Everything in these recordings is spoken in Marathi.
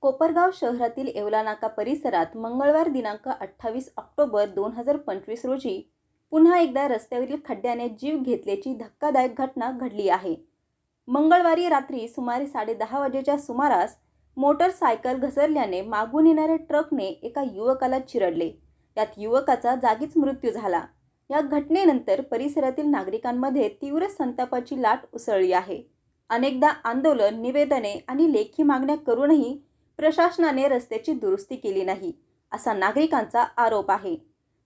कोपरगाव शहरातील येवला नाका परिसरात मंगळवार दिनांक 28 ऑक्टोबर 2025 रोजी पुन्हा एकदा रस्त्यावरील खड्ड्याने जीव घेतल्याची धक्कादायक घटना घडली आहे। मंगळवारी रात्री सुमारे 10:30 वाजेच्या सुमारास मोटरसायकल घसरल्याने मागून येणाऱ्या ट्रकने एका युवकाला चिरडले। यात युवकाचा जागीच मृत्यू झाला। या घटनेनंतर परिसरातील नागरिकांमध्ये तीव्र संतापाची लाट उसळली आहे। अनेकदा आंदोलन, निवेदने आणि लेखी मागण्या करूनही प्रशासनाने रस्त्याची दुरुस्ती केली नाही, असा नागरिकांचा आरोप आहे।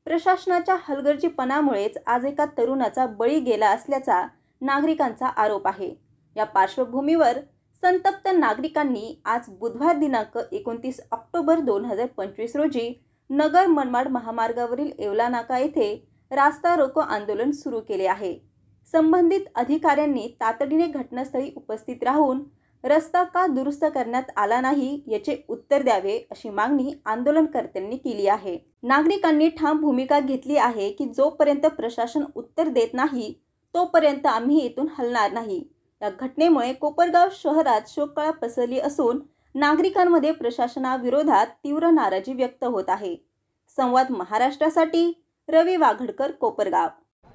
प्रशासनाच्या हलगर्जीपणामुळेच आज एका तरुणाचा बळी गेला असल्याचा नागरिकांचा आरोप आहे। या पार्श्वभूमीवर संतप्त नागरिकांनी आज बुधवार दिनांक 29 ऑक्टोबर 2025 रोजी नगर मनमाड महामार्गावरील येवला नाका येथे रास्ता रोको आंदोलन सुरू केले आहे। संबंधित अधिकाऱ्यांनी तातडीने घटनास्थळी उपस्थित राहून रस्ता का दुरुस्त करण्यात आला नाही याचे उत्तर द्यावे, अशी मागणी आंदोलनकर्त्यांनी केली आहे। नागरिकांनी ठाम भूमिका घेतली आहे की जोपर्यंत प्रशासन उत्तर देत नाही तोपर्यंत आम्ही इथून हलणार नाही। या घटनेमुळे कोपरगाव शहरात शोककळा पसरली असून नागरिकांमध्ये प्रशासनाविरोधात तीव्र नाराजी व्यक्त होत आहे। संवाद महाराष्ट्रासाठी रवी वाघडकर, कोपरगाव।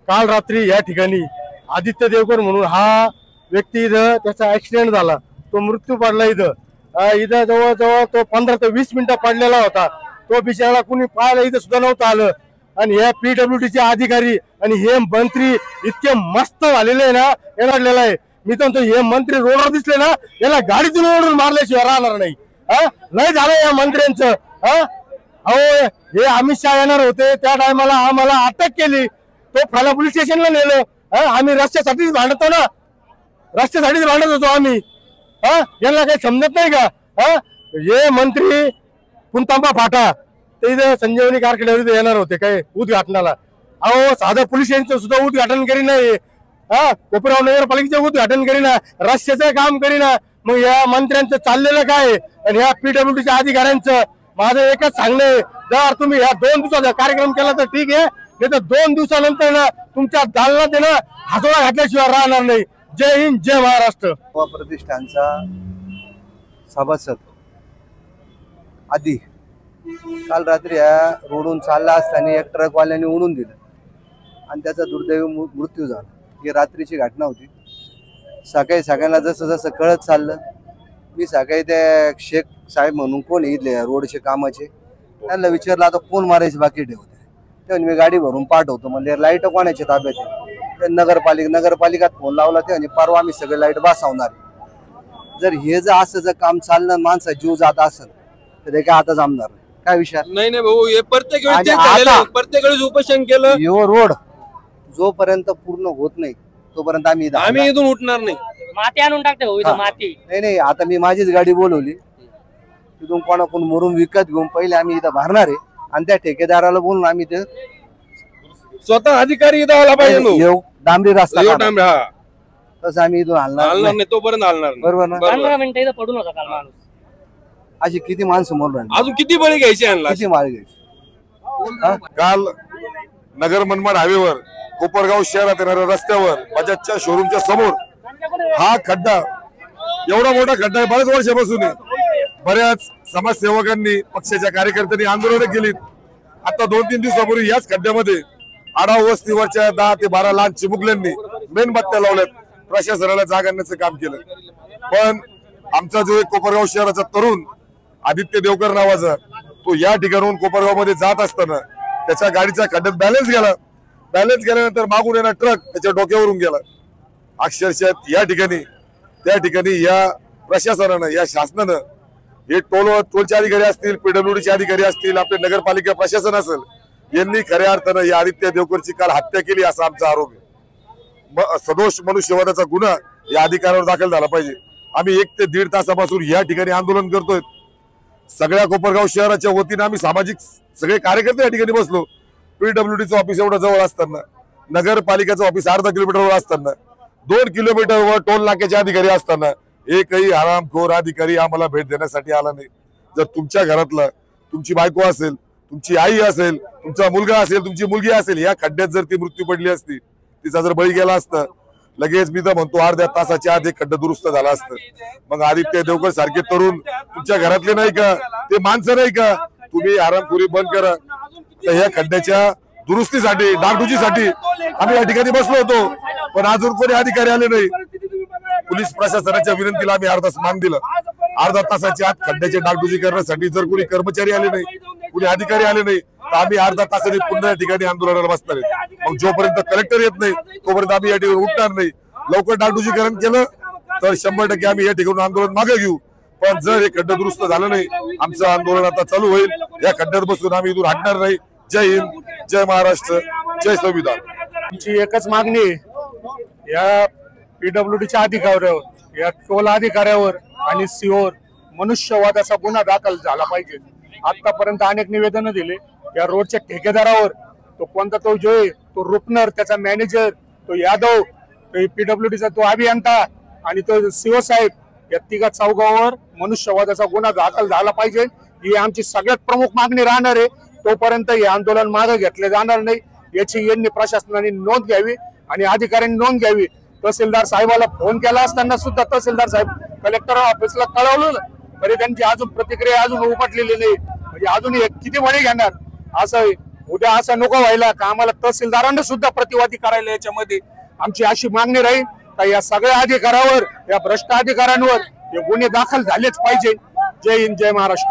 काल रात्री या ठिकाणी आदित्य देवकर म्हणून हा व्यक्ती इथं त्याचा ऍक्सिडेंट झाला, तो मृत्यू पडला। इथं जवळजवळ तो 15 ते 20 मिनिटं पडलेला होता। तो बिचारा कुणी पाहायला इथं सुद्धा नव्हतं आलं। आणि हे PWDचे अधिकारी आणि हे मंत्री इतके मस्त झालेले आहे ना, येणारलेला आहे। मी तर म्हणतो हे मंत्री रोडवर दिसले ना, याला गाडीतून ओढून मारल्याशिवाय राहणार नाही। नाही झालं या मंत्र्यांचं। अहो, हे अमित शहा येणार होते, त्या टायमाला आम्हाला अटक केली, तो फाला पोलीस स्टेशनला नेलं। आम्ही रस्त्यासाठीच भांडतो ना, रस्त्यासाठीच भांडत होतो आम्ही। यांना काही समजत नाही का? हे मंत्री पुणतांबा फाटा ते इथं संजीवनी कारखान्यावर येणार होते काय उद्घाटनाला। अहो, साधं पोलीस स्टेशनचं सुद्धा उद्घाटन करीना, कोपरगाव नगरपालिकेचं उद्घाटन करीना, रस्त्याचं काम करीना। मग या मंत्र्यांचं चाललेलं काय आणि या PWDच्या अधिकाऱ्यांचं? माझं एकच सांगणं आहे, जर तुम्ही या 2 दिवसाचा कार्यक्रम केला तर ठीक आहे, नाही तर 2 दिवसानंतर ना तुमच्या दालनात आहे ना हातोडा घातल्याशिवाय राहणार नाही। जय हिंद, जय महाराष्ट्र। प्रतिष्ठानचा सभासद आधी काल रात्री या रोडून चालला असताना एक ट्रकवाल्याने उडून दिलं आणि त्याचा दुर्दैवी मृत्यू झाला। ही रात्रीची घटना होती। सकाळी सगळ्यांना जसं जसं कळत चाललं, मी सकाळी त्या शेख साहेब म्हणून कोण इथले रोडचे कामाचे, त्यांना विचारलं आता कोण मारायचे बाकी ठेवते, तेव्हा मी गाडी भरून पाठवतो म्हणजे लाईट कोणाच्या ताब्यात आहे? नगरपालिकात फोन लावला ते आणि परवा आम्ही सगळे लाईट बसवणार। जर हे जर असं जर काम चाललं, माणसा जीव जात असेल तर हे काय आता जमणार नाही। काय विषय नाही भाऊ, हे प्रत्येक वेळेस उपोषण केलं। यो रोड जोपर्यंत पूर्ण होत नाही तोपर्यंत आम्ही इथून उठणार नाही। माती आणून टाकते भाऊ इथं माती। नाही, आता मी माझीच गाडी बोलवली, तिथून कोणाकडून मुरुम विकत घेऊन पहिले आम्ही इथं भरणार आहे आणि त्या ठेकेदाराला बोलून आम्ही ते स्वतः अधिकारी इथं आला पाहिजे। डांबरी रस्ता तसं आम्ही इथून हलणार नाही, तोपर्यंत हलणार नाही। बरोबर ना? 15 मिनिटं इथं पडून होता काल माणूस। अशी किती माणसं मरून राहिली, अजून किती बळी घ्यायची, किती माळ घ्यायची? काल नगर मनमाड हायवेवर कोपरगाव शहरात येणाऱ्या रस्त्यावर बजाजच्या शोरूमच्या समोर हा खड्डा, एवढा मोठा खड्डा आहे, बऱ्याच वर्षापासून आहे। बऱ्याच समाजसेवकांनी, पक्षाच्या कार्यकर्त्यांनी आंदोलन केली। आता 2-3 दिवसापूर्वी याच खड्ड्यामध्ये आढाव वस्तीवरच्या 10 ते 12 लहान चिमुकल्यांनी मेणबत्त्या लावल्यात, प्रशासनाला जाग आणण्याचं काम केलं। पण आमचा जो एक कोपरगाव शहराचा तरुण आदित्य देवकर नावाचा, तो या ठिकाणाहून कोपरगाव मध्ये जात असताना त्याच्या गाडीचा खड्ड्यात बॅलन्स गेल्यानंतर मागून येणार ट्रक त्याच्या डोक्यावरून गेला। अक्षरशः या ठिकाणी या प्रशासनानं, या शासनानं, हे टोलचे अधिकारी असतील, PWDचे अधिकारी असतील, आपले नगरपालिका प्रशासन असेल, यांनी खऱ्या अर्थानं या आदित्य देवकरची काल हत्या केली असा आमचा आरोप आहे। सदोष मनुष्यवधाचा गुन्हा या अधिकाऱ्यावर दाखल झाला पाहिजे। आम्ही 1 ते 1.5 तासापासून या ठिकाणी आंदोलन करतोय। सगळ्या कोपरगाव शहराच्या वतीने आम्ही सामाजिक सगळे कार्यकर्ते या ठिकाणी बसलो। PWDचं ऑफिस एवढं जवळ असताना, नगरपालिकेचं ऑफिस अर्धा किलोमीटरवर असताना, 2 किलोमीटरवर टोल नाक्याचे अधिकारी असताना एकही हरामखोर अधिकारी आम्हाला भेट देण्यासाठी आला नाही। जर तुमच्या घरातला, तुमची बायको असेल, तुमची आई असेल, तुमचा मुलगा असेल, तुमची मुलगी असेल, या खड्ड्यात जर ती मृत्यू पडली असती, तिचा जर बळी गेला असता, लगेच मी तर म्हणतो अर्ध्या तासाच्या आत हे खड्डा दुरुस्त झाला असतं. मग आदित्य देवकर सारखे तरुण तुमच्या घरातले नाही का, ते माणसं नाही का, तुम्ही आरामखोरी बंद करा. तर ह्या खड्ड्याच्या दुरुस्तीसाठी डागडुजीसाठी आम्ही या ठिकाणी बसलो होतो, पण अजून कोणी अधिकारी आले नाही. पोलीस प्रशासनाच्या विनंतीला आम्ही अर्धा तास मान दिलं. अर्धा तासाच्या आत खड्ड्याचे डागडुजी करण्यासाठी जर कोणी कर्मचारी आले नाही, कोणी अधिकारी आले नाही, तर आम्ही अर्धा तासाने पुन्हा या ठिकाणी आंदोलनाला बसणार आहे. मग जोपर्यंत कलेक्टर येत नाही तोपर्यंत आम्ही या ठिकाणी उठणार नाही. लवकर डागडुजीकरण केलं तर 100% आम्ही या ठिकाणी आंदोलन मागे घेऊ. पण जर हे खड्डा दुरुस्त झालं नाही, आमचं आंदोलन आता चालू होईल. या खड्ड्यात बसून आम्ही इथून हटणार नाही. जय हिंद, जय महाराष्ट्र, जय संविधान. आमची एकच मागणी आहे, या पीडब्ल्यूडीच्या अधिकाऱ्यावर, या टोल अधिकाऱ्यावर आणि सीओवर मनुष्यवादाचा गुन्हा दाखल झाला पाहिजे. आतापर्यंत अनेक निवेदन दिले. या रोडच्या ठेकेदारावर, तो कोणता तो जो आहे तो रुपनर, त्याचा मॅनेजर तो यादव, तो पीडब्ल्यूडीचा तो अभियंता आणि तो सीओ साहेब, या तिघा चौघावर मनुष्यवादाचा गुन्हा दाखल झाला पाहिजे. ही आमची सगळ्यात प्रमुख मागणी राहणार आहे. तोपर्यंत हे आंदोलन मागे घेतले जाणार नाही. याची यांनी प्रशासनाने नोंद घ्यावी आणि अधिकाऱ्यांनी नोंद घ्यावी. तहसीलदार साहेबाला फोन केला असताना सुद्धा तहसीलदार साहेब कलेक्टर ऑफिसला कळवलं, तरी त्यांची अजून प्रतिक्रिया अजून उपटलेली नाही. म्हणजे अजून किती बळी घेणार असं. उद्या असं नको व्हायला का आम्हाला तहसीलदारांना सुद्धा प्रतिवादी करायला. याच्यामध्ये आमची अशी मागणी राहील का या सगळ्या अधिकाऱ्यावर, या भ्रष्ट अधिकाऱ्यांवर हे गुन्हे दाखल झालेच पाहिजे. जय हिंद, जय महाराष्ट्र.